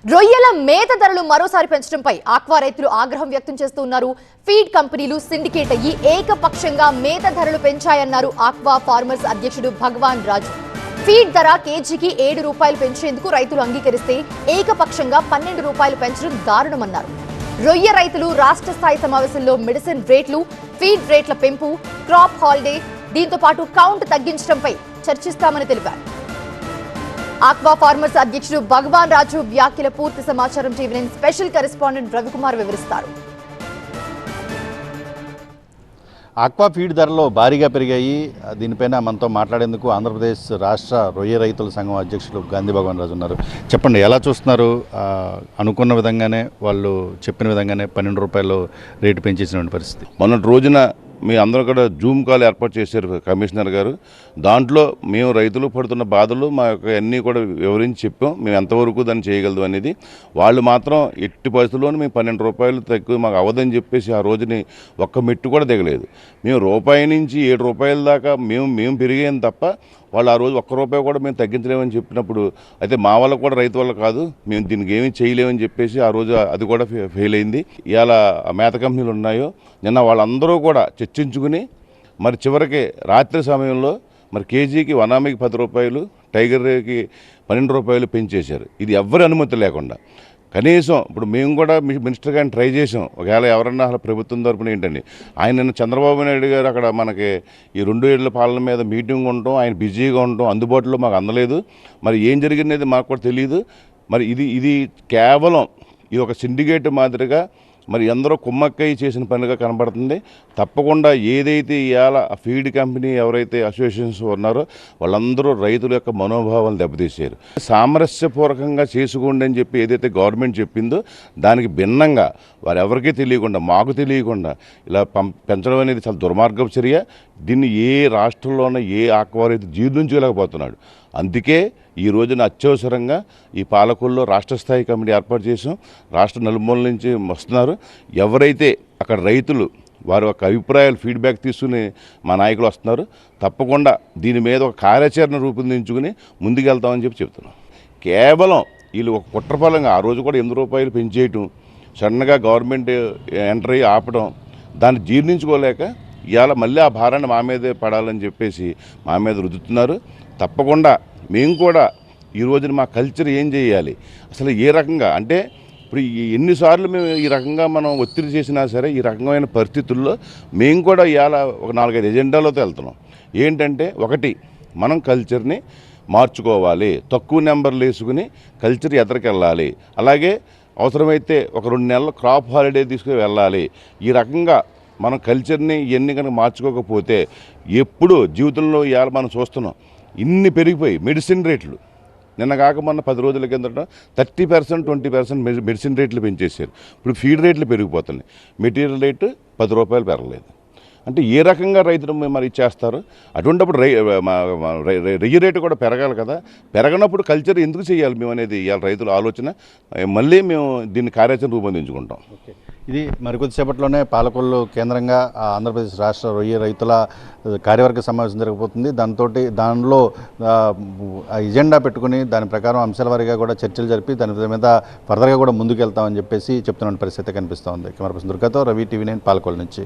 రొయ్యల మేత ధరలు మరోసారి పెంచడంపై ఆక్వా రైతులు ఆగ్రహం వ్యక్తం చేస్తున్నారు. ఫీడ్ కంపెనీలు సిండికేట్ అయ్యి ఏకపక్షంగా మేత ధరలు పెంచాయన్నారు ఆక్వా ఫార్మర్స్ అధ్యక్షుడు భగవాన్ రాజు. ఫీడ్ ధర కేజీకి 7 రూపాయలు పెంచేందుకు రైతులు అంగీకరిస్తే ఏకపక్షంగా 12 రూపాయలు పెంచడం దారుణమన్నారు. రొయ్య రైతులు రాష్ట్ర స్థాయి సమావేశంలో మెడిసిన్ రేట్లు, ఫీడ్ రేట్ల పెంపు, క్రాప్ హాలిడే, దీంతో పాటు కౌంట్ తగ్గించడంపై చర్చిస్తామని తెలిపారు. ఆక్వా ఫార్మర్స్ అధ్యక్షుడు భగవాన్ రాజు వ్యాఖ్యల పూర్తి సమాచారం టీవీ9 స్పెషల్ కరెస్పాండెంట్ రవికుమార్ వివరిస్తారు. ఆక్వా ఫీడ్ ధరలు భారీగా పెరిగాయి. దీనిపైన మనతో మాట్లాడేందుకు ఆంధ్రప్రదేశ్ రాష్ట్ర రొయ్య రైతుల సంఘం అధ్యక్షులు గాంధీ భగవాన్ రాజు ఉన్నారు. చెప్పండి, ఎలా చూస్తున్నారు? అనుకున్న విధంగానే వాళ్ళు చెప్పిన విధంగానే 12 రూపాయలు రేటు పెంచేసినటువంటి పరిస్థితి. మొన్నటి రోజున మీ అందరూ కూడా జూమ్ కాల్ ఏర్పాటు చేశారు కమిషనర్ గారు. దాంట్లో మేము రైతులు పడుతున్న బాధలు మా యొక్క అన్నీ కూడా వివరించి చెప్పాం. మేము ఎంతవరకు దాన్ని చేయగలదు అనేది. వాళ్ళు మాత్రం ఎట్టి పరిస్థితుల్లోనూ మేము 12 రూపాయలు తక్కువ మాకు అవదని చెప్పేసి ఆ రోజుని ఒక్క మెట్టు కూడా దిగలేదు. మేము రూపాయి నుంచి 7 రూపాయల దాకా మేము పెరిగాం తప్ప వాళ్ళు ఆ రోజు ₹1 కూడా మేము తగ్గించలేమని చెప్పినప్పుడు అయితే మా వల్ల కూడా రైతు వల్ల కాదు, మేము దీనికి ఏమీ చేయలేమని చెప్పేసి ఆ రోజు అది కూడా ఫెయిల్ అయింది. ఇవాళ మేత కంపెనీలు ఉన్నాయో నిన్న వాళ్ళందరూ కూడా చర్చించుకుని మరి చివరికి రాత్రి సమయంలో మరి కేజీకి వనామీకి ₹10, టైగర్కి ₹12 పెంచేశారు. ఇది ఎవ్వరి అనుమతి లేకుండా. కనీసం ఇప్పుడు మేము కూడా మినిస్టర్ గారిని ట్రై చేసాం, ఒకవేళ ఎవరన్నా అసలు ప్రభుత్వం తరపున ఏంటండి. ఆయన నిన్న చంద్రబాబు నాయుడు గారు అక్కడ మనకి ఈ 2 ఏళ్ల పాలన మీద మీటింగ్ ఉండటం, ఆయన బిజీగా ఉండటం, అందుబాటులో మాకు అందలేదు. మరి ఏం జరిగింది మాకు కూడా తెలియదు. మరి ఇది కేవలం ఇది ఒక సిండికేట్ మాదిరిగా మరి ఎందరో కుమ్మక్కయ్య చేసిన పనిగా కనబడుతుంది. తప్పకుండా ఏదైతే ఇవాళ ఫీడ్ కంపెనీ ఎవరైతే అసోసియేషన్స్ ఉన్నారో వాళ్ళందరూ రైతుల యొక్క మనోభావాలు దెబ్బతీశారు. సామరస్యపూర్వకంగా చేసుకోండి అని చెప్పి ఏదైతే గవర్నమెంట్ చెప్పిందో దానికి భిన్నంగా వారెవరికీ తెలియకుండా, మాకు తెలియకుండా ఇలా పెంచడం అనేది చాలా దుర్మార్గపు చర్య. దీన్ని ఏ రాష్ట్రంలోనూ ఏ ఆక్వా రైతు జీర్ణించుకోలేకపోతున్నాడు. అందుకే ఈ రోజున అత్యవసరంగా ఈ పాలకుల్లో రాష్ట్ర స్థాయి కమిటీ ఏర్పాటు చేసాం. రాష్ట్ర నలుమూల నుంచి వస్తున్నారు. ఎవరైతే అక్కడ రైతులు వారి యొక్క అభిప్రాయాలు ఫీడ్బ్యాక్ తీసుకుని మా నాయకులు వస్తున్నారు. తప్పకుండా దీని మీద ఒక కార్యాచరణ రూపొందించుకుని ముందుకెళ్తామని చెప్తున్నాం. కేవలం వీళ్ళు ఒక కుట్రఫలంగా ఆ రోజు కూడా ₹8 పెంచేయటం, సడన్గా గవర్నమెంట్ ఎంటర్ అయ్యి ఆపడం, దాన్ని జీర్ణించుకోలేక ఇవాళ మళ్ళీ ఆ భారాన్ని మా మీదే పడాలని చెప్పేసి మా మీద రుద్దుతున్నారు. తప్పకుండా మేము కూడా ఈ రోజున మా కల్చర్ ఏం చేయాలి, అసలు ఏ రకంగా అంటే ఇప్పుడు ఎన్నిసార్లు మేము ఈ రకంగా మనం ఒత్తిడి చేసినా సరే ఈ రకమైన పరిస్థితుల్లో మేము కూడా ఇవాళ ఒక 4-5 ఎజెండాలతో వెళ్తున్నాం. ఏంటంటే, ఒకటి, మనం కల్చర్ని మార్చుకోవాలి, తక్కువ నెంబర్లు వేసుకుని కల్చర్ ఎదరికెళ్ళాలి. అలాగే అవసరమైతే ఒక 2 నెలలు క్రాప్ హాలిడే తీసుకుని వెళ్ళాలి. ఈ రకంగా మనం కల్చర్ని ఇవన్నీ కనుక మార్చుకోకపోతే ఎప్పుడు జీవితంలో ఇవాళ మనం చూస్తున్నాం ఇన్ని పెరిగిపోయి మెడిసిన్ రేట్లు నిన్న కాక మొన్న 10 రోజుల కిందట 30%, 20% మెడిసిన్ రేట్లు పెంచేశారు. ఇప్పుడు ఫీడ్ రేట్లు పెరిగిపోతున్నాయి. మెటీరియల్ రేటు ₹10 పెరగలేదు. అంటే ఏ రకంగా రైతులు మరి ఇచ్చేస్తారు? అటువంటిప్పుడు రొయ్య రేటు కూడా పెరగాలి కదా. పెరగనప్పుడు కల్చర్ ఎందుకు చేయాలి మేము అనేది ఇవాళ రైతుల ఆలోచన. మళ్ళీ మేము దీన్ని కార్యాచరణ రూపొందించుకుంటాం. ఇది మరికొద్దిసేపట్లోనే పాలకొల్లు కేంద్రంగా ఆంధ్రప్రదేశ్ రాష్ట్ర రొయ్య రైతుల కార్యవర్గ సమావేశం జరగబోతుంది. దానిలో ఎజెండా పెట్టుకుని దాని ప్రకారం అంశాల వారీగా కూడా చర్చలు జరిపి దాని మీద ఫర్దర్గా కూడా ముందుకు వెళ్తామని చెప్పేసి చెప్తున్న పరిస్థితి కనిపిస్తూ ఉంది. కెమెరా పర్సన్ దుర్గాతో రవి, టీవీ9 పాలకొల్లు నుంచి.